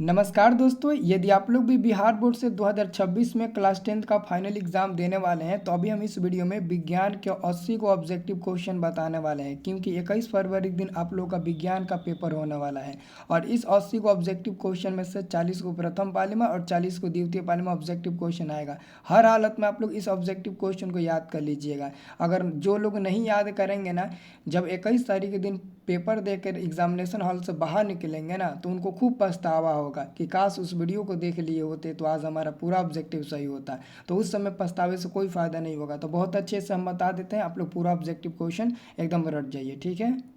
नमस्कार दोस्तों, यदि आप लोग भी बिहार बोर्ड से 2026 में क्लास 10th का फाइनल एग्जाम देने वाले हैं तो अभी हम इस वीडियो में विज्ञान के 80 को ऑब्जेक्टिव क्वेश्चन बताने वाले हैं, क्योंकि 21 फरवरी के दिन आप लोग का विज्ञान का पेपर होने वाला है। और इस 80 को ऑब्जेक्टिव क्वेश्चन में से 40 को प्रथम पाली में और 40 को द्वितीय पाली में ऑब्जेक्टिव क्वेश्चन आएगा। हर हालत में आप लोग इस ऑब्जेक्टिव क्वेश्चन को याद कर लीजिएगा। अगर जो लोग नहीं याद करेंगे ना, जब 21 तारीख के दिन पेपर देकर एग्जामिनेशन हॉल से बाहर निकलेंगे ना, तो उनको खूब पछतावा होगा कि काश उस वीडियो को देख लिए होते तो आज हमारा पूरा ऑब्जेक्टिव सही होता। तो उस समय पछतावे से कोई फ़ायदा नहीं होगा। तो बहुत अच्छे से हम बता देते हैं, आप लोग पूरा ऑब्जेक्टिव क्वेश्चन एकदम रट जाइए, ठीक है।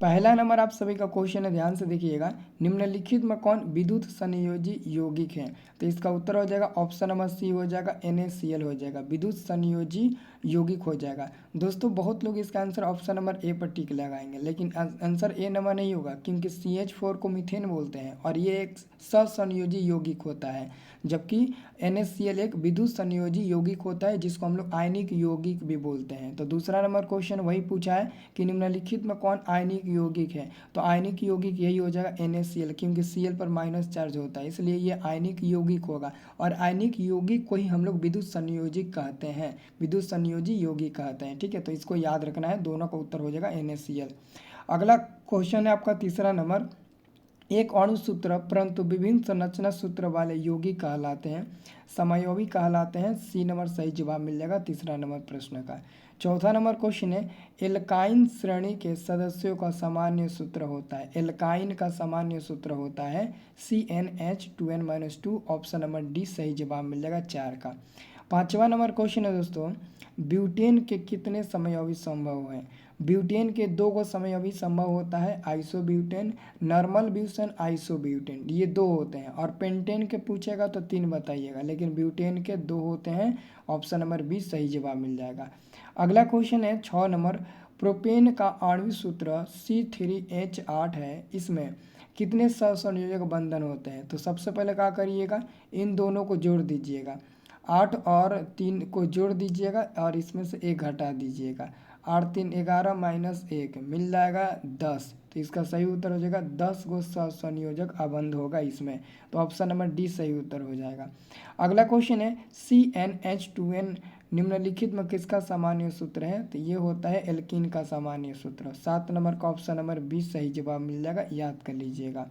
पहला नंबर आप सभी का क्वेश्चन है, ध्यान से देखिएगा। निम्नलिखित में कौन विद्युत संयोजी यौगिक है? तो इसका उत्तर हो जाएगा ऑप्शन नंबर सी हो जाएगा, NaCl हो जाएगा। विद्युत संयोजी यौगिक हो जाएगा। दोस्तों बहुत लोग इसका आंसर ऑप्शन नंबर ए पर टिक लगाएंगे, लेकिन आंसर ए नंबर नहीं होगा, क्योंकि CH4 को मीथेन बोलते हैं और ये एक ससंयोजी यौगिक होता है, जबकि NaCl एक विद्युत संयोजी यौगिक होता है जिसको हम लोग आयनिक यौगिक भी बोलते हैं। तो दूसरा नंबर क्वेश्चन वही पूछा है कि निम्नलिखित में कौन आयनिक यौगिक है? तो आयनिक यौगिक यही हो जाएगा NaCl, क्योंकि Cl पर माइनस चार्ज होता है, इसलिए ये आयनिक यौगिक होगा। और आयनिक यौगिक को ही हम लोग विद्युत संयोजिक कहते हैं, विद्युत संयोजी यौगिक कहते हैं, ठीक है। तो इसको याद रखना है, दोनों का उत्तर हो जाएगा NaCl। अगला क्वेश्चन है आपका तीसरा नंबर। एक अणु सूत्र परंतु विभिन्न संरचना सूत्र वाले यौगिक कहलाते हैं, समयोगी कहलाते हैं। सी नंबर सही जवाब मिल जाएगा तीसरा नंबर प्रश्न का। चौथा नंबर क्वेश्चन है, एल्काइन श्रेणी के सदस्यों का सामान्य सूत्र होता है। एल्काइन का सामान्य सूत्र होता है CnH2n-2। ऑप्शन नंबर डी सही जवाब मिल जाएगा 4 का। पांचवा नंबर क्वेश्चन है दोस्तों, ब्यूटेन के कितने समयोगी संभव हैं? ब्यूटेन के 2 को समयोगी संभव होता है, आइसोब्यूटेन, नॉर्मल ब्यूटेन, आइसोब्यूटेन, ये 2 होते हैं। और पेंटेन के पूछेगा तो 3 बताइएगा, लेकिन ब्यूटेन के 2 होते हैं। ऑप्शन नंबर बी सही जवाब मिल जाएगा। अगला क्वेश्चन है 6 नंबर। प्रोपेन का आणविक सूत्र C3H8 है, इसमें कितने सहसंयोजक बंधन होते हैं? तो सबसे पहले क्या करिएगा, इन दोनों को जोड़ दीजिएगा, 8 और 3 को जोड़ दीजिएगा और इसमें से 1 घटा दीजिएगा। 8 3 11 माइनस 1 मिल जाएगा 10। तो इसका सही उत्तर हो जाएगा 10 गो सहसंयोजक अबंध होगा इसमें। तो ऑप्शन नंबर डी सही उत्तर हो जाएगा। अगला क्वेश्चन है, CnH2n निम्नलिखित में किसका सामान्य सूत्र है? तो ये होता है एल्कीन का सामान्य सूत्र। 7 नंबर का ऑप्शन नंबर बी सही जवाब मिल जाएगा, याद कर लीजिएगा।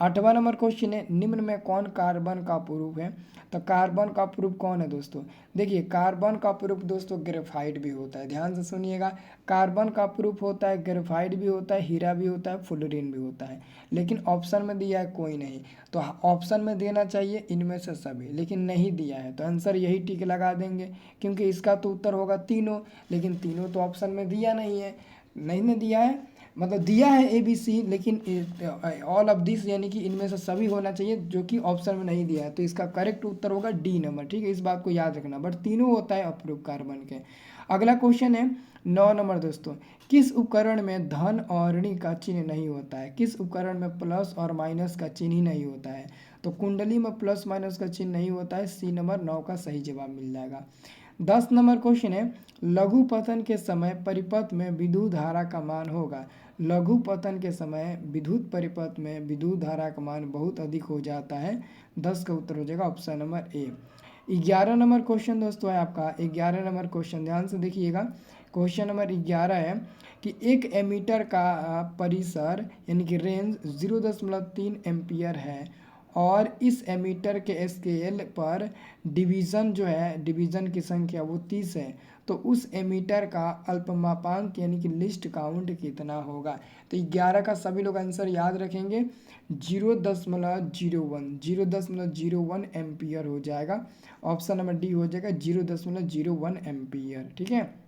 8वां नंबर क्वेश्चन है, निम्न में कौन कार्बन का प्रूफ है? तो कार्बन का प्रूफ कौन है दोस्तों? देखिए कार्बन का प्रूफ दोस्तों ग्रेफाइट भी होता है, ध्यान से सुनिएगा। कार्बन का प्रूफ होता है, ग्रेफाइट भी होता है, हीरा भी होता है, फ्लोरीन भी होता है, लेकिन ऑप्शन में दिया है कोई नहीं। तो ऑप्शन में देना चाहिए इनमें से सभी, लेकिन नहीं दिया है, तो आंसर यही टिक लगा देंगे, क्योंकि इसका तो उत्तर होगा तीनों, लेकिन तीनों तो ऑप्शन में दिया नहीं है। नहीं ने दिया है, मतलब दिया है ABC, लेकिन ऑल ऑफ दिस यानी कि इनमें से सभी होना चाहिए, जो कि ऑप्शन में नहीं दिया है। तो इसका करेक्ट उत्तर होगा डी नंबर, ठीक है। इस बात को याद रखना, बट तीनों होता है अप्रूव कार्बन के। अगला क्वेश्चन है 9 नंबर दोस्तों, किस उपकरण में धन और ऋण का चिन्ह नहीं होता है? किस उपकरण में प्लस और माइनस का चिन्ह ही नहीं होता है? तो कुंडली में प्लस माइनस का चिन्ह नहीं होता है। सी नंबर 9 का सही जवाब मिल जाएगा। 10 नंबर क्वेश्चन है, लघु पतन के समय परिपथ में विद्युत धारा का मान होगा। लघु पतन के समय विद्युत परिपथ में विद्युत धारा का मान बहुत अधिक हो जाता है। 10 का उत्तर हो जाएगा option number A. 11 number question दोस्तों है आपका, 11 नंबर क्वेश्चन ध्यान से देखिएगा। क्वेश्चन नंबर 11 है कि एक एमीटर का परिसर यानी कि रेंज 0.3 एम्पियर है और इस एमीटर के स्केल पर डिवीज़न जो है, डिवीज़न की संख्या वो 30 है, तो उस एमीटर का अल्पमापांक यानी कि लिस्ट काउंट कितना होगा? तो 11 का सभी लोग आंसर याद रखेंगे, 0.01 एम्पियर हो जाएगा। ऑप्शन नंबर डी हो जाएगा 0.01 एम्पियर, ठीक है।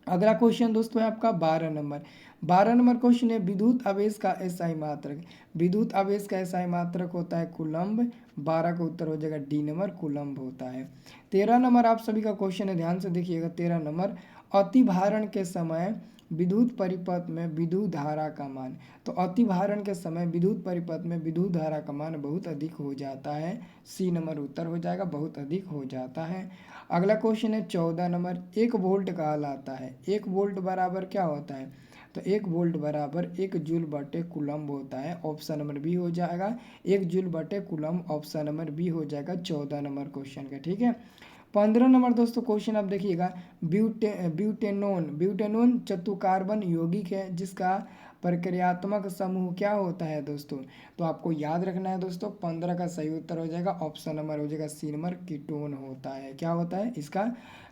अगला क्वेश्चन दोस्तों है आपका 12 नंबर। 12 नंबर क्वेश्चन है, विद्युत आवेश का एसआई मात्रक। विद्युत आवेश का एसआई मात्रक होता है कूलम्ब। 12 का उत्तर हो जाएगा डी नंबर, कूलम्ब होता है। 13 नंबर आप सभी का क्वेश्चन है, ध्यान से देखिएगा। 13 नंबर, अतिभारण के समय विद्युत परिपथ में विद्युत धारा का मान। तो अतिभारण के समय विद्युत परिपथ में विद्युत धारा का मान बहुत अधिक हो जाता है। सी नंबर उत्तर हो जाएगा, बहुत अधिक हो जाता है। अगला क्वेश्चन है 14 नंबर, 1 वोल्ट कहलाता है। 1 वोल्ट बराबर क्या होता है? तो 1 वोल्ट बराबर 1 जूल बटे कूलम्ब होता है। ऑप्शन नंबर बी हो जाएगा 1 जूल बटे कूलम्ब, ऑप्शन नंबर बी हो जाएगा 14 नंबर क्वेश्चन का। ठीक है, 15 नंबर दोस्तों क्वेश्चन आप देखिएगा, ब्यूटेनोन चतुकार्बन यौगिक है जिसका प्रक्रियात्मक समूह क्या होता है दोस्तों। तो आपको याद रखना है दोस्तों, 15 का सही उत्तर हो जाएगा ऑप्शन नंबर हो जाएगा सी नंबर, कीटोन होता है। क्या होता है इसका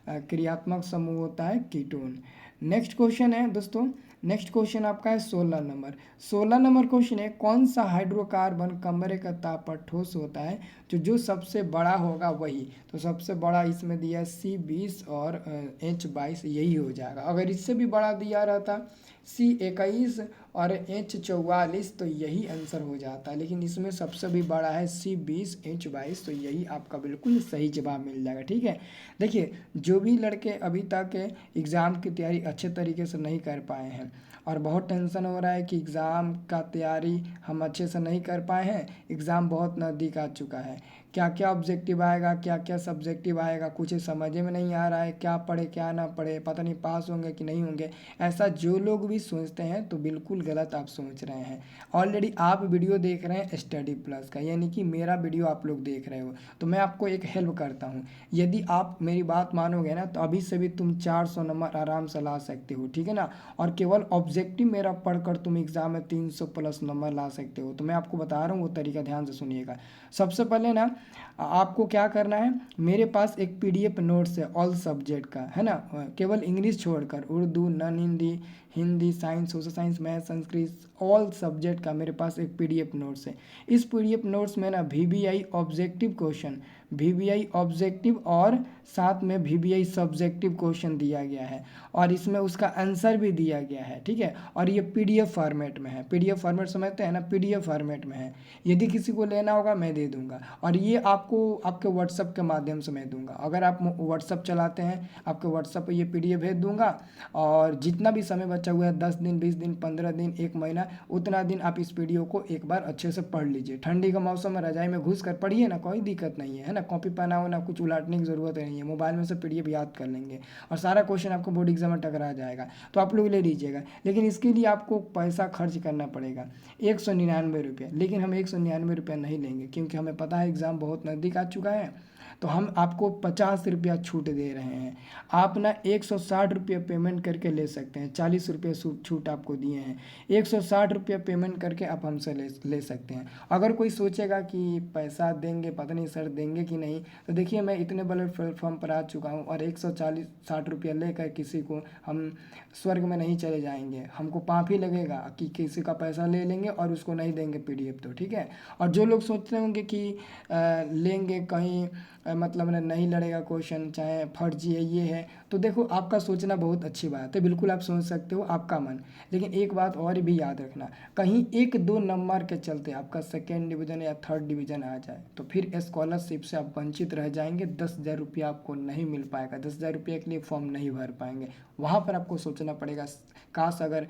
क्रियात्मक समूह होता है कीटोन। नेक्स्ट क्वेश्चन है दोस्तों, नेक्स्ट क्वेश्चन आपका है 16 नंबर। 16 नंबर क्वेश्चन है, कौन सा हाइड्रोकार्बन कमरे का ताप पर ठोस होता है। जो सबसे बड़ा होगा वही, तो सबसे बड़ा इसमें दिया है C20 और H22, यही हो जाएगा। अगर इससे भी बड़ा दिया रहता C21 और H44, तो यही आंसर हो जाता है, लेकिन इसमें सबसे भी बड़ा है C20 H22, तो यही आपका बिल्कुल सही जवाब मिल जाएगा। ठीक है, देखिए जो भी लड़के अभी तक एग्ज़ाम की तैयारी अच्छे तरीके से नहीं कर पाए हैं और बहुत टेंशन हो रहा है कि एग्ज़ाम का तैयारी हम अच्छे से नहीं कर पाए हैं, एग्ज़ाम बहुत नज़दीक आ चुका है, क्या क्या ऑब्जेक्टिव आएगा, क्या क्या सब्जेक्टिव आएगा, कुछ समझ में नहीं आ रहा है, क्या पढ़े क्या ना पढ़े, पता नहीं पास होंगे कि नहीं होंगे, ऐसा जो लोग भी सोचते हैं तो बिल्कुल गलत आप सोच रहे हैं। ऑलरेडी आप वीडियो देख रहे हैं स्टडी प्लस का, यानी कि मेरा वीडियो आप लोग देख रहे हो, तो मैं आपको एक हेल्प करता हूँ, यदि आप मेरी बात मानोगे ना तो अभी से भी तुम 400 नंबर आराम से ला सकते हो। ठीक है ना, और केवल ऑब्जेक्टिव मेरा पढ़कर तुम एग्ज़ाम में 300 प्लस नंबर ला सकते हो। तो मैं आपको बता रहा हूँ वो तरीका, ध्यान से सुनिएगा। सबसे पहले ना आपको क्या करना है, मेरे पास एक PDF नोट्स है ऑल सब्जेक्ट का, है ना, केवल इंग्लिश छोड़कर, Urdu, non Hindi, Hindi, science, social science, math, Sanskrit, all subject का मेरे पास एक PDF नोट्स है। इस PDF नोट्स में ना VBI objective question, VBI objective और साथ में VBI सब्जेक्टिव क्वेश्चन दिया गया है और इसमें उसका आंसर भी दिया गया है। ठीक है, और ये PDF फॉर्मेट में है, PDF फॉर्मेट समझते हैं ना, PDF फॉर्मेट में है। यदि किसी को लेना होगा मैं दे दूंगा, और ये आपको आपके व्हाट्सअप के माध्यम से मैं दूंगा। अगर आप व्हाट्सअप चलाते हैं, आपके व्हाट्सअप पर ये PDF भेज दूंगा, और जितना भी समय बचा हुआ है 10 दिन, 20 दिन, 15 दिन, 1 महीना, उतना दिन आप इस वीडियो को एक बार अच्छे से पढ़ लीजिए। ठंडी का मौसम में रजाई में घुस कर पढ़िए ना, कोई दिक्कत नहीं है ना, कॉपी पेन हो ना, कुछ उलाटने की ज़रूरत नहीं है, मोबाइल में से PDF याद कर लेंगे और सारा क्वेश्चन आपको बोर्ड एग्जाम में टकरा जाएगा। तो आप लोग ले लीजिएगा, लेकिन इसके लिए आपको पैसा खर्च करना पड़ेगा 199 रुपये, लेकिन हम 199 रुपये नहीं लेंगे क्योंकि हमें पता है एग्ज़ाम बहुत नज़दीक आ चुका है। तो हम आपको 50 रुपया छूट दे रहे हैं। आप ना 160 रुपये पेमेंट करके ले सकते हैं, 40 रुपये छूट आपको दिए हैं, 160 रुपये पेमेंट करके आप हमसे ले सकते हैं। अगर कोई सोचेगा कि पैसा देंगे, पता नहीं सर देंगे कि नहीं, तो देखिए मैं इतने बड़े प्लेटफॉर्म पर आ चुका हूँ और 140-60 रुपया लेकर किसी को हम स्वर्ग में नहीं चले जाएंगे, हमको पाप ही लगेगा कि किसी का पैसा ले लेंगे और उसको नहीं देंगे PDF। तो ठीक है, और जो लोग सोचते होंगे कि लेंगे कहीं मतलब नहीं लड़ेगा क्वेश्चन, चाहे फर्जी है ये है, तो देखो आपका सोचना बहुत अच्छी बात है, बिल्कुल आप सोच सकते हो, आपका मन। लेकिन एक बात और भी याद रखना, कहीं 1-2 नंबर के चलते आपका 2nd डिवीज़न या 3rd डिवीज़न आ जाए तो फिर स्कॉलरशिप से आप वंचित रह जाएंगे, 10,000 रुपया आपको नहीं मिल पाएगा, 10,000 रुपये के लिए फॉर्म नहीं भर पाएंगे। वहाँ पर आपको सोचना पड़ेगा, काश अगर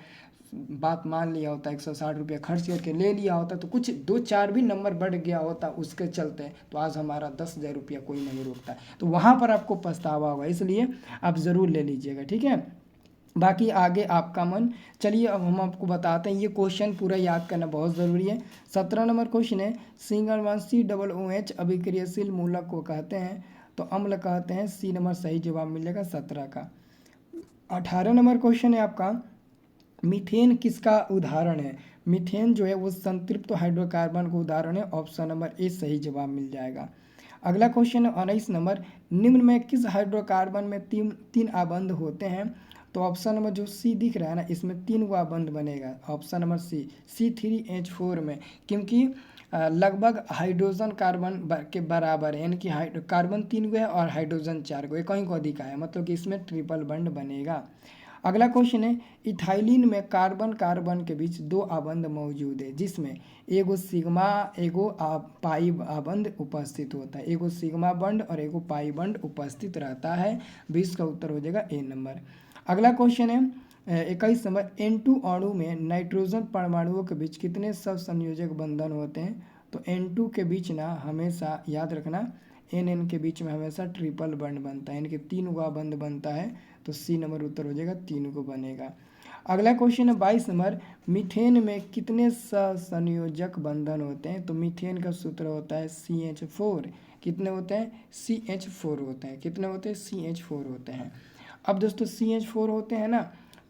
बात मान लिया होता, 160 रुपया खर्च करके ले लिया होता, तो कुछ 2-4 भी नंबर बढ़ गया होता उसके चलते, तो आज हमारा 10,000 रुपया कोई नहीं रोकता। तो वहाँ पर आपको पछतावा होगा, इसलिए आप ज़रूर ले लीजिएगा। ठीक है, बाकी आगे आपका मन। चलिए अब हम आपको बताते हैं, ये क्वेश्चन पूरा याद करना बहुत ज़रूरी है। 17 नंबर क्वेश्चन है, सिंगल COOH अभिक्रियाशील मूलक को कहते हैं, तो अम्ल कहते हैं, C नंबर सही जवाब मिलेगा 17 का। 18 नंबर क्वेश्चन है आपका, मीथेन किसका उदाहरण है। मीथेन जो है वो संतृप्त हाइड्रोकार्बन का उदाहरण है, ऑप्शन नंबर ए सही जवाब मिल जाएगा। अगला क्वेश्चन है 19 नंबर, निम्न में किस हाइड्रोकार्बन में तीन आबंध होते हैं। तो ऑप्शन नंबर जो सी दिख रहा है ना, इसमें 3 गो आबंध बनेगा, ऑप्शन नंबर सी C3H4 में, क्योंकि लगभग हाइड्रोजन कार्बन के बराबर है, यानी कि कार्बन 3 गो है और हाइड्रोजन 4 गो, कहीं को अधिक है, मतलब कि इसमें ट्रिपल बंड बनेगा। अगला क्वेश्चन है, इथाइलिन में कार्बन कार्बन के बीच 2 आबंध मौजूद है, जिसमें एगो सिग्मा एगो पाई आबंध उपस्थित होता है, एगो सिग्मा बंड और एगो पाई बंड उपस्थित रहता है। 20 का उत्तर हो जाएगा ए नंबर। अगला क्वेश्चन है 21 नंबर, N2 अणु में नाइट्रोजन परमाणुओं के बीच कितने सहसंयोजक बंधन होते हैं। तो N2 के बीच ना हमेशा याद रखना, NN के बीच में हमेशा ट्रिपल बंड बनता है, यानी कि 3 गो बंद बनता है, तो C नंबर उत्तर हो जाएगा 3 को बनेगा। अगला क्वेश्चन है 22 नंबर, मीथेन में कितने संयोजक बंधन होते हैं? तो मीथेन का सूत्र होता है CH4। कितने होते हैं? CH4 होते हैं। कितने होते हैं? CH4 होते हैं। अब दोस्तों CH4 होते हैं ना,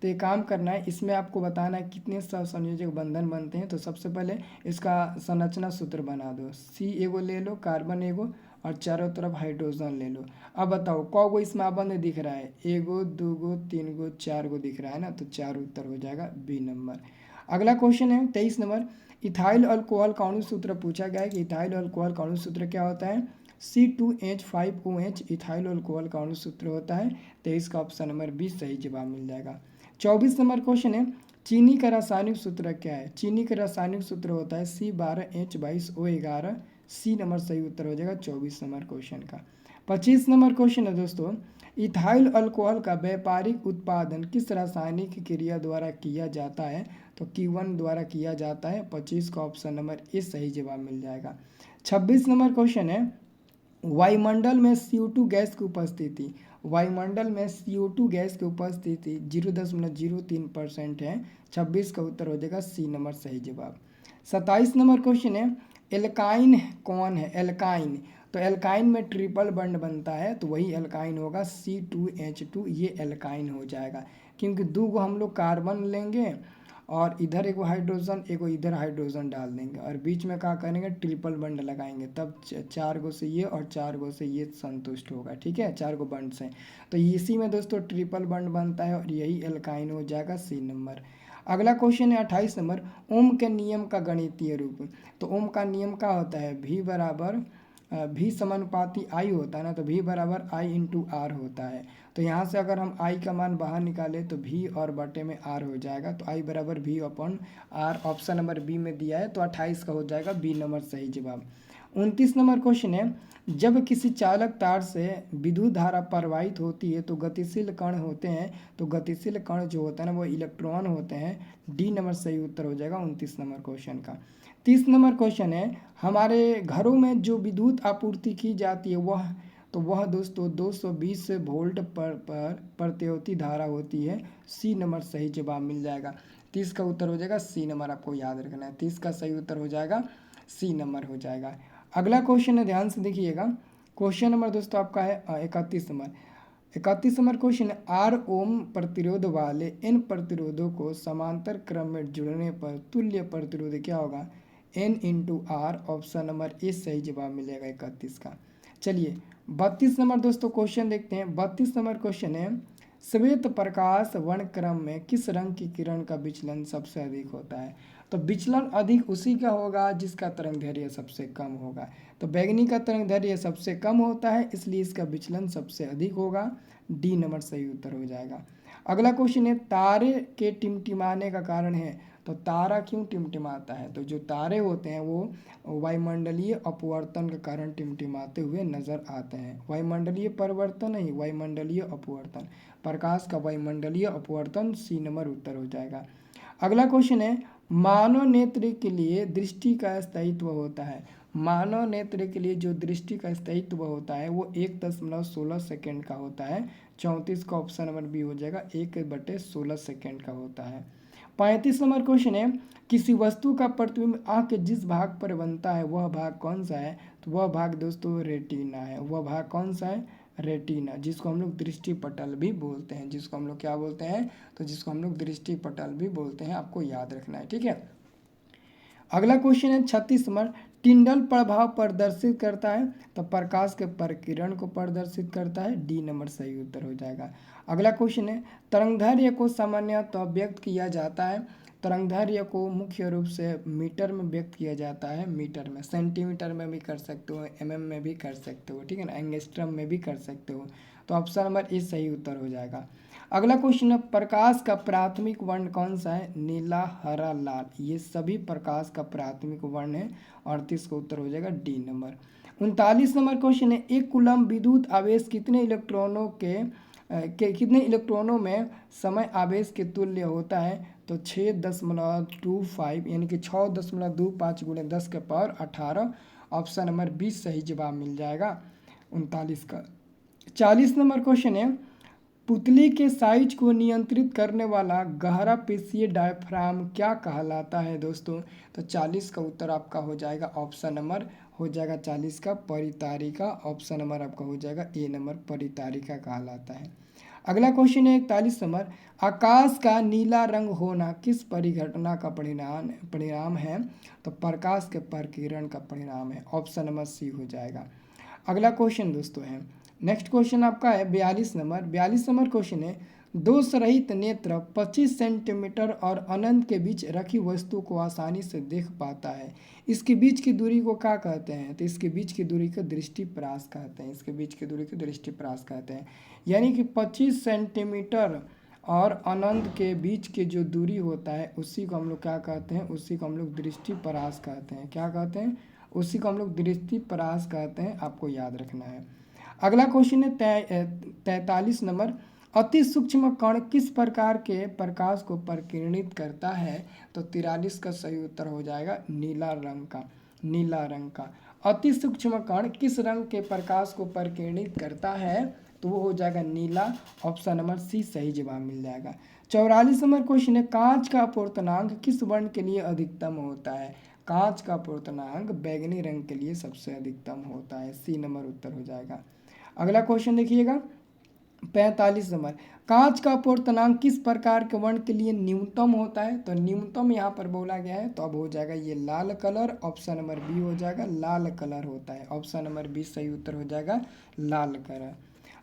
तो ये काम करना है, इसमें आपको बताना है कितने संयोजक बंधन बनते हैं। तो सबसे पहले इसका संरचना सूत्र बना दो। C एगो ले लो, कार्बन एगो, और चारों तरफ हाइड्रोजन ले लो। अब बताओ कौगो इसमें आबंध दिख रहा है? एगो, दूगो, तीन गो, चार गो दिख रहा है ना, तो चार उत्तर हो जाएगा बी नंबर। अगला क्वेश्चन है 23 नंबर, इथाइल अल्कोहल का अणु सूत्र पूछा गया है कि इथाइल अल्कोहल का अणु सूत्र क्या होता है? C2H5OH इथाइल अल्कोहल का अणु सूत्र होता है। 23 का ऑप्शन नंबर 20 सही जवाब मिल जाएगा। 24 नंबर क्वेश्चन है, चीनी का रासायनिक सूत्र क्या है? चीनी का रासायनिक सूत्र होता है C12H22O11। सी नंबर सही उत्तर हो जाएगा 24 नंबर क्वेश्चन का। 25 नंबर क्वेश्चन है दोस्तों, इथाइल अल्कोहल का व्यापारिक उत्पादन किस रासायनिक क्रिया द्वारा किया जाता है? तो Q1 द्वारा किया जाता है। 25 का ऑप्शन नंबर ए सही जवाब मिल जाएगा। 26 नंबर क्वेश्चन है, वायुमंडल में CO2 गैस की उपस्थिति, वायुमंडल में CO2 गैस की उपस्थिति 0.03% है। 26 का उत्तर हो जाएगा सी नंबर सही जवाब। 27 नंबर क्वेश्चन है, एल्काइन कौन है? एल्काइन, तो एल्काइन में ट्रिपल बॉन्ड बनता है, तो वही एल्काइन होगा C2H2, ये एल्काइन हो जाएगा। क्योंकि दो गो हम लोग कार्बन लेंगे और इधर एगो हाइड्रोजन, एगो इधर हाइड्रोजन डाल देंगे, और बीच में क्या करेंगे? ट्रिपल बॉन्ड लगाएंगे, तब चार गो से ये और चार गो से ये संतुष्ट होगा। ठीक है, चार गो बॉन्ड से, तो इसी में दोस्तों ट्रिपल बॉन्ड बनता है और यही एल्काइन हो जाएगा सी नंबर। अगला क्वेश्चन है 28 नंबर, ओम के नियम का गणितीय रूप। तो ओम का नियम क्या होता है? भी बराबर भी समानुपाती आई होता है ना, तो भी बराबर I/R होता है। तो यहाँ से अगर हम I का मान बाहर निकालें तो भी और बटे में R हो जाएगा, तो I बराबर V/R ऑप्शन नंबर बी में दिया है, तो 28 का हो जाएगा बी नंबर सही जवाब। 29 नंबर क्वेश्चन है, जब किसी चालक तार से विद्युत धारा प्रवाहित होती है तो गतिशील कण होते हैं, तो गतिशील कण जो होता है ना वो इलेक्ट्रॉन होते हैं। डी नंबर सही उत्तर हो जाएगा 29 नंबर क्वेश्चन का। 30 नंबर क्वेश्चन है, हमारे घरों में जो विद्युत आपूर्ति की जाती है वह दोस्तों 220 वोल्ट पर प्रतिरोधी धारा होती है। सी नंबर सही जवाब मिल जाएगा। 30 का उत्तर हो जाएगा सी नंबर, आपको याद रखना है। 30 का सही उत्तर हो जाएगा सी नंबर हो जाएगा। अगला क्वेश्चन है, ध्यान से देखिएगा। क्वेश्चन नंबर दोस्तों आपका है 31 नंबर। 31 नंबर क्वेश्चन है, आर ओम प्रतिरोध वाले इन प्रतिरोधों को समांतर क्रम में जुड़ने पर तुल्य प्रतिरोध क्या होगा? N/R ऑप्शन नंबर ए सही जवाब मिलेगा 31 का। चलिए 32 नंबर दोस्तों क्वेश्चन देखते हैं। 32 नंबर क्वेश्चन है, श्वेत प्रकाश वर्णक्रम में किस रंग की किरण का विचलन सबसे अधिक होता है? तो विचलन अधिक उसी का होगा जिसका तरंगदैर्घ्य सबसे कम होगा। तो बैगनी का तरंगदैर्घ्य सबसे कम होता है, इसलिए इसका विचलन सबसे अधिक होगा। डी नंबर सही उत्तर हो जाएगा। अगला क्वेश्चन है, तारे के टिमटिमाने का कारण है। तो तारा क्यों टिमटिमाता है? तो जो तारे होते हैं वो वायुमंडलीय अपवर्तन के कारण टिमटिमाते हुए नजर आते हैं। वायुमंडलीय परिवर्तन नहीं, वायुमंडलीय अपवर्तन। प्रकाश का वायुमंडलीय अपवर्तन सी नंबर उत्तर हो जाएगा। अगला क्वेश्चन है, मानव नेत्र के लिए दृष्टि का स्थायित्व होता है। मानव नेत्र के लिए जो दृष्टि का स्थायित्व होता है वो 1.16 सेकेंड का होता है। 34 का ऑप्शन नंबर बी हो जाएगा, 1/16 सेकेंड का होता है। 35 नंबर क्वेश्चन है, किसी वस्तु का प्रतिबिंब आँख के जिस भाग पर बनता है वह भाग कौन सा है? तो वह भाग दोस्तों रेटिना है। वह भाग कौन सा है? रेटिना, जिसको हम लोग दृष्टि पटल भी बोलते हैं। जिसको हम लोग क्या बोलते हैं? तो जिसको हम लोग दृष्टि पटल भी बोलते हैं, आपको याद रखना है। ठीक है, अगला क्वेश्चन है 36 नंबर, टिंडल प्रभाव प्रदर्शित करता है। तो प्रकाश के प्रकीर्णन को प्रदर्शित करता है। डी नंबर सही उत्तर हो जाएगा। अगला क्वेश्चन है, तरंगदैर्घ्य को सामान्यतः व्यक्त किया जाता है। तरंगदैर्घ्य को मुख्य रूप से मीटर में व्यक्त किया जाता है। मीटर में, सेंटीमीटर में भी कर सकते हो, MM में भी कर सकते हो, ठीक है ना, एंगस्ट्रम में भी कर सकते हो। तो ऑप्शन नंबर ए सही उत्तर हो जाएगा। अगला क्वेश्चन है, प्रकाश का प्राथमिक वर्ण कौन सा है? नीला, हरा, लाल, ये सभी प्रकाश का प्राथमिक वर्ण है। 38 का उत्तर हो जाएगा डी नंबर। 39 नंबर क्वेश्चन है, एक कूलम विद्युत आवेश कितने इलेक्ट्रॉनों कितने इलेक्ट्रॉनों में समय आवेश के तुल्य होता है? तो 6.25 यानी कि 6.25 × 10⁻18। ऑप्शन नंबर 20 सही जवाब मिल जाएगा 39 का। 40 नंबर क्वेश्चन है, पुतली के साइज को नियंत्रित करने वाला गहरा पेशीय डायफ्राम क्या कहलाता है दोस्तों? तो 40 का उत्तर आपका हो जाएगा ऑप्शन नंबर हो जाएगा 40 का परितारिका। ऑप्शन नंबर आपका हो जाएगा ए नंबर परितारिका कहलाता है। अगला क्वेश्चन है 41 नंबर, आकाश का नीला रंग होना किस परिघटना का परिणाम है? तो प्रकाश के प्रकीर्णन का परिणाम है। ऑप्शन नंबर सी हो जाएगा। अगला क्वेश्चन दोस्तों है, नेक्स्ट क्वेश्चन आपका है 42 नंबर क्वेश्चन है, दोष रहित नेत्र 25 सेंटीमीटर और अनंत के बीच रखी वस्तु को आसानी से देख पाता है। इसके बीच की दूरी को क्या कहते हैं? तो इसके बीच की दूरी को दृष्टिपरास कहते हैं। इसके बीच की दूरी को दृष्टिपरास कहते हैं। यानी कि 25 सेंटीमीटर और अनंत के बीच की जो दूरी होता है उसी को हम लोग क्या कहते हैं? उसी को हम लोग दृष्टिपरास कहते हैं। क्या कहते हैं? उसी को हम लोग दृष्टिपरास कहते हैं। आपको याद रखना है। अगला क्वेश्चन है 43 नंबर, अति सूक्ष्म कण किस प्रकार के प्रकाश को प्रकीर्णित करता है? तो 43 का सही उत्तर हो जाएगा नीला रंग का। नीला रंग का अति सूक्ष्म कण किस रंग के प्रकाश को प्रकीर्णित करता है? तो वो हो जाएगा नीला। ऑप्शन नंबर सी सही जवाब मिल जाएगा। 44 नंबर क्वेश्चन है, कांच का अपूर्णांक किस वर्ण के लिए अधिकतम होता है? कांच का अपूर्णांक बैगनी रंग के लिए सबसे अधिकतम होता है। सी नंबर उत्तर हो जाएगा। अगला क्वेश्चन देखिएगा 45 नंबर, कांच का अपूर्णांक किस प्रकार के वर्ण के लिए न्यूनतम होता है? तो न्यूनतम यहाँ पर बोला गया है तो अब हो जाएगा ये लाल कलर। ऑप्शन नंबर बी हो जाएगा लाल कलर होता है। ऑप्शन नंबर बी सही उत्तर हो जाएगा लाल कलर।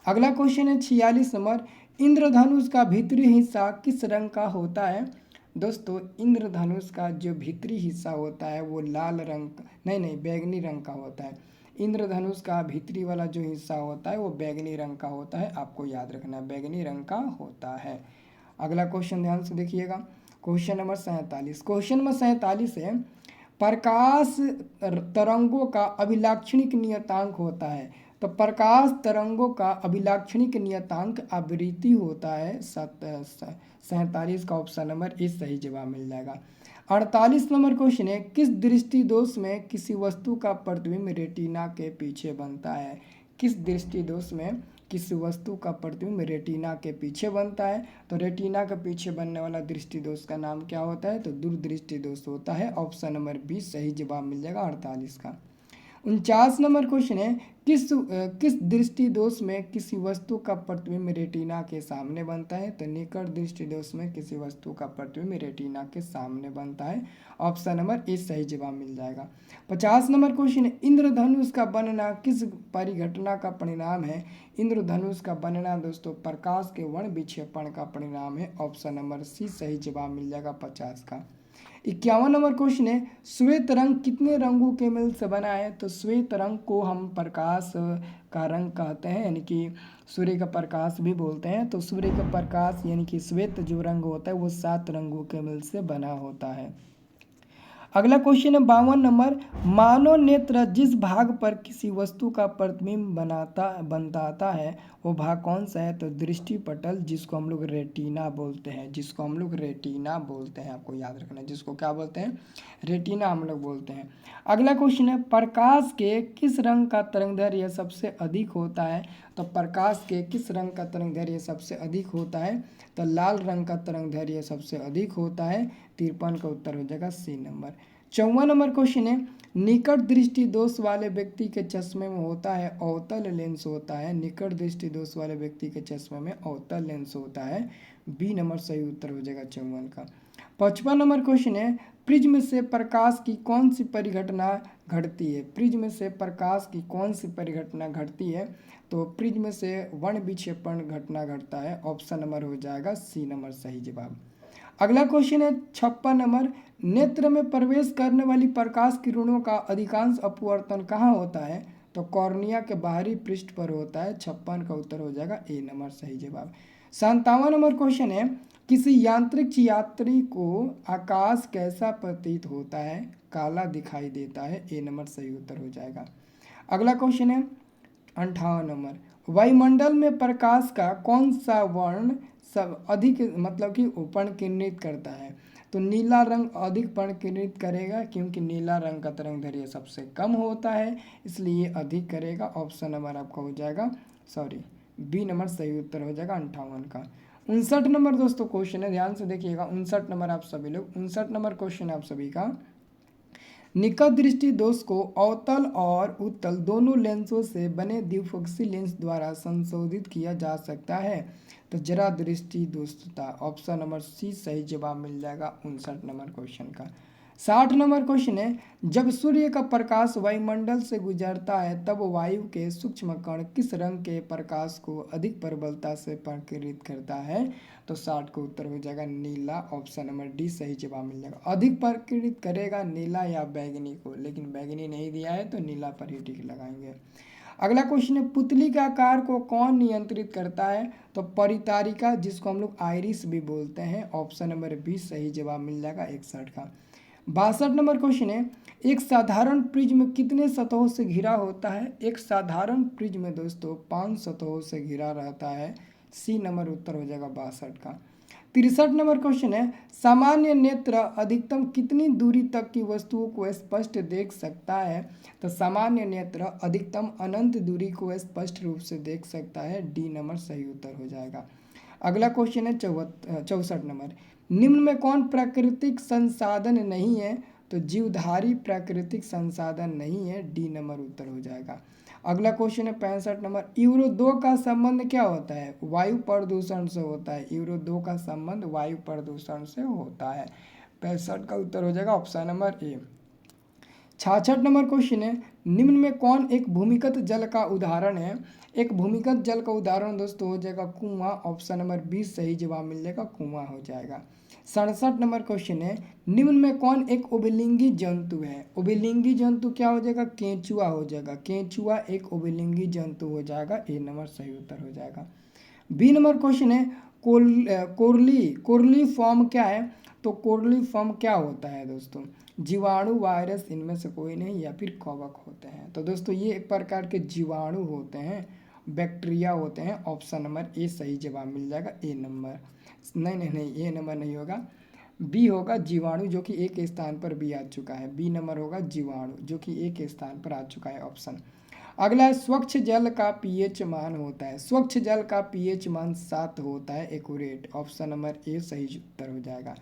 अगला क्वेश्चन है 46 नंबर, इंद्रधनुष का भीतरी हिस्सा किस रंग का होता है? दोस्तों इंद्रधनुष का जो भीतरी हिस्सा होता है वो लाल रंग नहीं बैगनी रंग का होता है। इंद्रधनुष का भीतरी वाला जो हिस्सा होता है वो बैगनी रंग का होता है। आपको याद रखना है बैगनी रंग का होता है। अगला क्वेश्चन ध्यान से देखिएगा, क्वेश्चन नंबर 47। क्वेश्चन नंबर 47 है, प्रकाश तरंगों का अभिलाक्षणिक नियतांक होता है। तो प्रकाश तरंगों का अभिलाक्षणिक नियतांक आवृत्ति होता है 47 का ऑप्शन नंबर ए सही जवाब मिल जाएगा। 48 नंबर क्वेश्चन है, किस दृष्टि दोष में किसी वस्तु का प्रतिबिंब रेटिना के पीछे बनता है? किस दृष्टि दोष में किसी वस्तु का प्रतिबिंब रेटिना के पीछे बनता है? तो रेटिना के पीछे बनने वाला दृष्टि दोष का नाम क्या होता है? तो दूरदृष्टि दोष होता है। ऑप्शन नंबर बी सही जवाब मिल जाएगा 48 का। 49 नंबर क्वेश्चन है, किस दृष्टि दोष में किसी वस्तु का प्रतिबिंब रेटिना के सामने बनता है? तो निकट दृष्टि दोष में किसी वस्तु का प्रतिबिंब रेटिना के सामने बनता है। ऑप्शन नंबर ए सही जवाब मिल जाएगा। 50 नंबर क्वेश्चन है, इंद्रधनुष का बनना किस परिघटना का परिणाम है? इंद्रधनुष का बनना दोस्तों प्रकाश के वर्ण विक्षेपण का परिणाम है। ऑप्शन नंबर सी सही जवाब मिल जाएगा 50 का। 51 नंबर क्वेश्चन है, श्वेत रंग कितने रंगों के मेल से बना है? तो श्वेत रंग को हम प्रकाश का रंग कहते हैं, यानी कि सूर्य का प्रकाश भी बोलते हैं। तो सूर्य का प्रकाश यानी कि श्वेत जो रंग होता है वो 7 रंगों के मेल से बना होता है। अगला क्वेश्चन है 52 नंबर, मानव नेत्र जिस भाग पर किसी वस्तु का प्रतिबिंब बनाता है वो भाग कौन सा है? तो दृष्टिपटल, जिसको हम लोग रेटिना बोलते हैं। जिसको हम लोग रेटिना बोलते हैं। आपको याद रखना है जिसको क्या बोलते हैं? रेटिना हम लोग बोलते हैं। अगला क्वेश्चन है, प्रकाश के किस रंग का तरंगदैर्घ्य सबसे अधिक होता है? तो प्रकाश के किस रंग का तरंगदैर्घ्य सबसे अधिक होता है? तो लाल रंग का तरंगदैर्घ्य सबसे अधिक होता है। 53 का उत्तर हो जाएगा सी नंबर। 54 नंबर क्वेश्चन है, निकट दृष्टि दोष वाले व्यक्ति के चश्मे में होता है अवतल लेंस होता है। निकट दृष्टि दोष वाले व्यक्ति के चश्मे में अवतल लेंस होता है। बी नंबर सही उत्तर हो जाएगा 54 का। 55 नंबर क्वेश्चन है, प्रिज्म से प्रकाश की कौन सी परिघटना घटती है? प्रिज्म से प्रकाश की कौन सी परिघटना घटती है? तो प्रिज्म से वर्ण विक्षेपण घटना घटता है। ऑप्शन नंबर हो जाएगा सी नंबर सही जवाब। अगला क्वेश्चन है 56 नंबर, नेत्र में प्रवेश करने वाली प्रकाश किरणों का अधिकांश अपवर्तन कहाँ होता है? तो कॉर्निया के बाहरी पृष्ठ पर होता है। 56 का उत्तर हो जाएगा ए नंबर सही जवाब। 57 नंबर क्वेश्चन है, किसी यांत्रिक यात्री को आकाश कैसा प्रतीत होता है? काला दिखाई देता है। ए नंबर सही उत्तर हो जाएगा। अगला क्वेश्चन है 58 नंबर, वायुमंडल में प्रकाश का कौन सा वर्ण सब अधिक मतलब कि परिकिरणित करता है? तो नीला रंग अधिक परिकिरणित करेगा, क्योंकि नीला रंग का तरंगदैर्घ्य सबसे कम होता है, इसलिए अधिक करेगा। ऑप्शन नंबर आपका हो जाएगा बी नंबर सही उत्तर हो जाएगा 58 का। 59 नंबर दोस्तों क्वेश्चन है, ध्यान से देखिएगा। 59 नंबर आप सभी लोग, 59 नंबर क्वेश्चन है आप सभी का। निकट दृष्टि दोष को अवतल और उत्तल दोनों लेंसों से बने द्विफोकसी लेंस द्वारा संशोधित किया जा सकता है। तो जरा दृष्टि दोषता, ऑप्शन नंबर सी सही जवाब मिल जाएगा 59 नंबर क्वेश्चन का। 60 नंबर क्वेश्चन है, जब सूर्य का प्रकाश वायुमंडल से गुजरता है तब वायु के सूक्ष्म कण किस रंग के प्रकाश को अधिक प्रबलता से प्रकीर्णित करता है। तो 60 का उत्तर हो जाएगा नीला, ऑप्शन नंबर डी सही जवाब मिल जाएगा। अधिक प्रकीर्णित करेगा नीला या बैगनी को, लेकिन बैगनी नहीं दिया है तो नीला पर ही टिक लगाएंगे। अगला क्वेश्चन है, पुतली के आकार को कौन नियंत्रित करता है। तो परितारिका, जिसको हम लोग आइरिस भी बोलते हैं, ऑप्शन नंबर बी सही जवाब मिल जाएगा 61 का। 62 नंबर क्वेश्चन है, एक साधारण प्रिज्म कितने सतहों से घिरा होता है। एक साधारण प्रिज्म दोस्तों 5 सतहों से घिरा रहता है, सी नंबर उत्तर हो जाएगा 62 का। 63 नंबर क्वेश्चन है, सामान्य नेत्र अधिकतम कितनी दूरी तक की वस्तुओं को स्पष्ट देख सकता है। तो सामान्य नेत्र अधिकतम अनंत दूरी को स्पष्ट रूप से देख सकता है, डी नंबर सही उत्तर हो जाएगा। अगला क्वेश्चन है 64 नंबर, निम्न में कौन प्राकृतिक संसाधन नहीं है। तो जीवधारी प्राकृतिक संसाधन नहीं है, डी नंबर उत्तर हो जाएगा। अगला क्वेश्चन है 65 नंबर, यूरो 2 का संबंध क्या होता है। वायु प्रदूषण से होता है। यूरो 2 का संबंध वायु प्रदूषण से होता है, 65 का उत्तर हो जाएगा option number A. 66 number question है, निम्न में कौन एक भूमिगत जल का उदाहरण है। एक भूमिगत जल का उदाहरण दोस्तों हो जाएगा कुआं, ऑप्शन नंबर 20 सही जवाब मिल जाएगा, कुआं हो जाएगा। 67 नंबर क्वेश्चन है, निम्न में कौन एक उभयलिंगी जंतु है। उभयलिंगी जंतु क्या हो जाएगा, केंचुआ हो जाएगा। केंचुआ एक उभयलिंगी जंतु हो जाएगा, ए नंबर सही उत्तर हो जाएगा। बी नंबर क्वेश्चन है, कोरली फॉर्म क्या है। तो कोरली फॉर्म क्या होता है दोस्तों, जीवाणु, वायरस, इनमें से कोई नहीं, या फिर कवक होते हैं। तो दोस्तों ये एक प्रकार के जीवाणु होते हैं, बैक्टीरिया होते हैं, ऑप्शन नंबर ए सही जवाब मिल जाएगा, ए नंबर। नहीं, ए नंबर नहीं होगा, बी होगा जीवाणु, जो कि एक स्थान पर भी आ चुका है। बी नंबर होगा जीवाणु, जो कि एक स्थान पर आ चुका है, ऑप्शन। अगला है, स्वच्छ जल का पीएच मान होता है। स्वच्छ जल का पीएच मान 7 होता है, एक्यूरेट, ऑप्शन नंबर ए सही उत्तर हो जाएगा।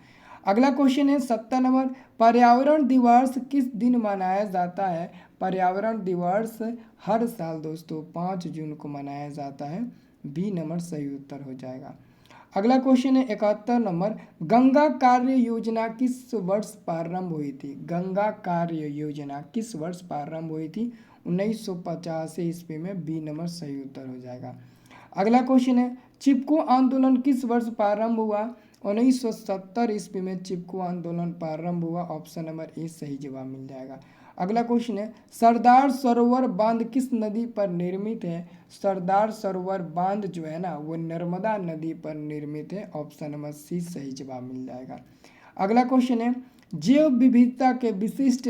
अगला क्वेश्चन है 70 नंबर, पर्यावरण दिवस किस दिन मनाया जाता है। पर्यावरण दिवस हर साल दोस्तों 5 जून को मनाया जाता है, बी नंबर सही उत्तर हो जाएगा। अगला क्वेश्चन है 71 नंबर, गंगा कार्य योजना किस वर्ष प्रारंभ हुई थी। गंगा कार्य योजना किस वर्ष प्रारंभ हुई थी, 1985 ईस्वी में, बी नंबर सही उत्तर हो जाएगा। अगला क्वेश्चन है, चिपको आंदोलन किस वर्ष प्रारंभ हुआ। 1970 ईस्वी में चिपको आंदोलन प्रारंभ हुआ, ऑप्शन नंबर ए सही जवाब मिल जाएगा। अगला क्वेश्चन है, सरदार सरोवर बांध किस नदी पर निर्मित है। सरदार सरोवर बांध जो है ना, वो नर्मदा नदी पर निर्मित है, ऑप्शन नंबर सी सही जवाब मिल जाएगा। अगला क्वेश्चन है, जैव विविधता के विशिष्ट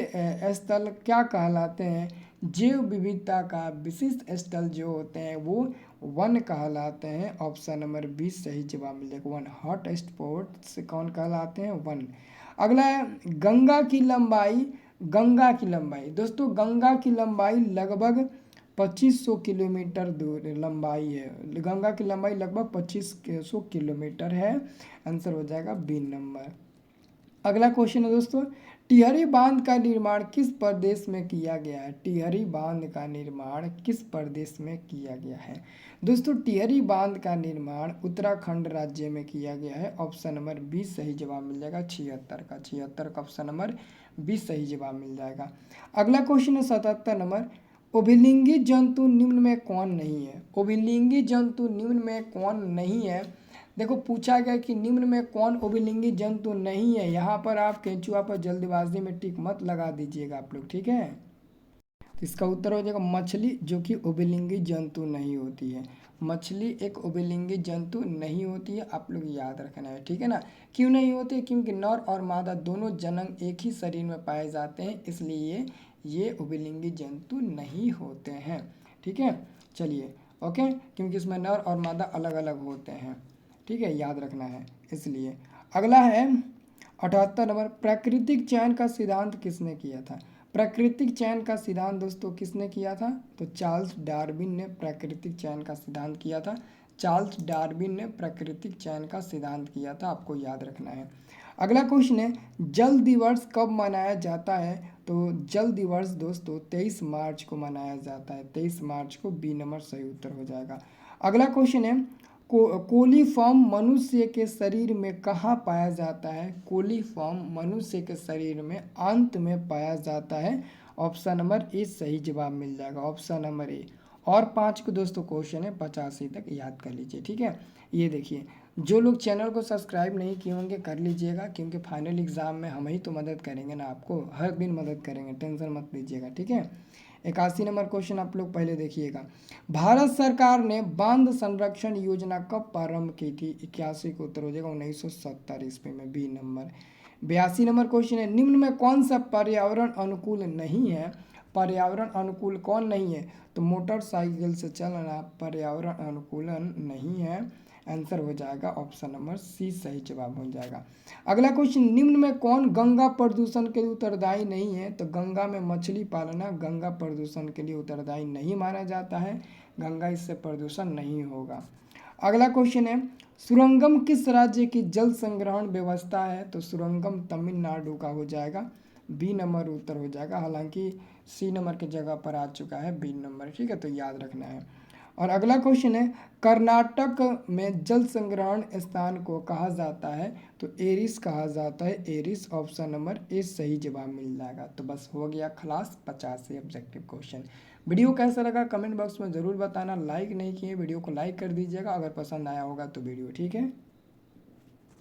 स्थल क्या कहलाते हैं। जैव विविधता का विशिष्ट स्थल जो होते हैं वो वन कहलाते हैं, ऑप्शन नंबर 20 सही जवाब मिल जाएगा, वन। हॉट स्पॉट से कौन कहलाते हैं, वन। अगला है, गंगा की लंबाई। गंगा की लंबाई दोस्तों, गंगा की लंबाई लगभग 2500 किलोमीटर दूर लंबाई है। गंगा की लंबाई लगभग 2500 किलोमीटर है, आंसर हो जाएगा बी नंबर। अगला क्वेश्चन है दोस्तों, टिहरी बांध का निर्माण किस प्रदेश में किया गया है। टिहरी बांध का निर्माण किस प्रदेश में किया गया है। दोस्तों टिहरी बांध का निर्माण उत्तराखंड राज्य में किया गया है, ऑप्शन नंबर 20 सही जवाब मिल जाएगा, 76 का। 76 का ऑप्शन नंबर 20 सही जवाब मिल जाएगा। अगला क्वेश्चन है 77 नंबर, उभयलिंगी जंतु निम्न में कौन नहीं है। उभयलिंगी जंतु निम्न में कौन नहीं है। देखो पूछा गया कि निम्न में कौन उभयलिंगी जंतु नहीं है। यहाँ पर आप केंचुआ पर जल्दबाजी में टिक मत लगा दीजिएगा आप लोग, ठीक है। तो इसका उत्तर हो जाएगा मछली, जो कि उभयलिंगी जंतु नहीं होती है। मछली एक उभयलिंगी जंतु नहीं होती है, आप लोग याद रखना है, ठीक है ना। क्यों नहीं होती है, क्योंकि नर और मादा दोनों जनन एक ही शरीर में पाए जाते हैं, इसलिए ये उभयलिंगी जंतु नहीं होते हैं, ठीक है। चलिए ओके, क्योंकि इसमें नर और मादा अलग अलग होते हैं, ठीक है, याद रखना है इसलिए। अगला है 78 नंबर, प्राकृतिक चयन का सिद्धांत किसने किया था। प्राकृतिक चयन का सिद्धांत दोस्तों किसने किया था? तो चार्ल्स डार्विन ने प्राकृतिक चयन का सिद्धांत किया था। चार्ल्स डार्विन ने प्राकृतिक चयन का सिद्धांत किया था, आपको याद रखना है। अगला क्वेश्चन है, जल दिवस कब मनाया जाता है? तो जल दिवस दोस्तों 23 मार्च को मनाया जाता है। 23 मार्च को बी नंबर सही उत्तर हो जाएगा। अगला क्वेश्चन है, कोलीफॉर्म मनुष्य के शरीर में कहाँ पाया जाता है? कोलीफॉर्म मनुष्य के शरीर में अंत में पाया जाता है। ऑप्शन नंबर ए सही जवाब मिल जाएगा, ऑप्शन नंबर ए। और 5 को दोस्तों क्वेश्चन है 85 तक याद कर लीजिए, ठीक है। ये देखिए, जो लोग चैनल को सब्सक्राइब नहीं किए होंगे कर लीजिएगा, क्योंकि फाइनल एग्जाम में हम ही तो मदद करेंगे ना, आपको हर दिन मदद करेंगे, टेंशन मत लीजिएगा, ठीक है। 81 नंबर क्वेश्चन आप लोग पहले देखिएगा। भारत सरकार ने बांध संरक्षण योजना कब प्रारंभ की थी? 81 को उत्तर हो जाएगा 1970 ईस्वी में, बी नंबर। 82 नंबर क्वेश्चन है, निम्न में कौन सा पर्यावरण अनुकूल नहीं है? पर्यावरण अनुकूल कौन नहीं है? तो मोटरसाइकिल से चलना पर्यावरण अनुकूलन नहीं है। आंसर हो जाएगा ऑप्शन नंबर सी सही जवाब हो जाएगा। अगला क्वेश्चन, निम्न में कौन गंगा प्रदूषण के लिए उत्तरदायी नहीं है? तो गंगा में मछली पालना गंगा प्रदूषण के लिए उत्तरदायी नहीं माना जाता है। गंगा इससे प्रदूषण नहीं होगा। अगला क्वेश्चन है, सुरंगम किस राज्य की जल संग्रहण व्यवस्था है? तो सुरंगम तमिलनाडु का हो जाएगा, बी नंबर उत्तर हो जाएगा। हालांकि सी नंबर की जगह पर आ चुका है बी नंबर, ठीक है, तो याद रखना है। और अगला क्वेश्चन है, कर्नाटक में जल संग्रहण स्थान को कहा जाता है? तो एरिस कहा जाता है, एरिस। ऑप्शन नंबर ए सही जवाब मिल जाएगा। तो बस हो गया खलास 50 से ऑब्जेक्टिव क्वेश्चन। वीडियो कैसा लगा कमेंट बॉक्स में ज़रूर बताना। लाइक नहीं किए वीडियो को लाइक कर दीजिएगा, अगर पसंद आया होगा तो वीडियो, ठीक है।